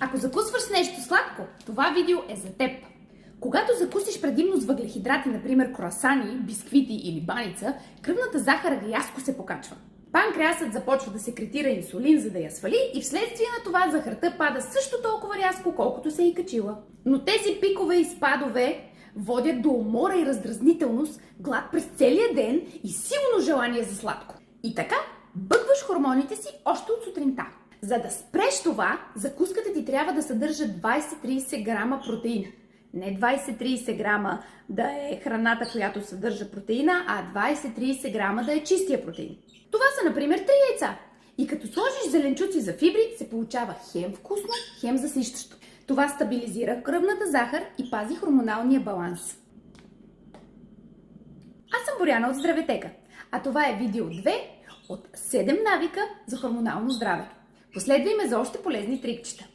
Ако закусваш с нещо сладко, това видео е за теб. Когато закусиш предимно с въглехидрати, например круасани, бисквити или баница, кръвната захар рязко се покачва. Панкреасът започва да секретира инсулин, за да я свали, и вследствие на това захарта пада също толкова рязко, колкото се е качила. Но тези пикове и спадове водят до умора и раздразнителност, глад през целия ден и силно желание за сладко. И така бъгваш хормоните си още от сутринта. За да спреш това, закуската ти трябва да съдържа 20-30 грама протеин. Не 20-30 грама да е храната, която съдържа протеина, а 20-30 грама да е чистия протеин. Това са, например, 3 яйца. И като сложиш зеленчуци за фибри, се получава хем вкусно, хем засищащо. Това стабилизира кръвната захар и пази хормоналния баланс. Аз съм Боряна от Здраветека, а това е видео 2 от 7 навика за хормонално здраве. Последвай ме за още полезни трикчета.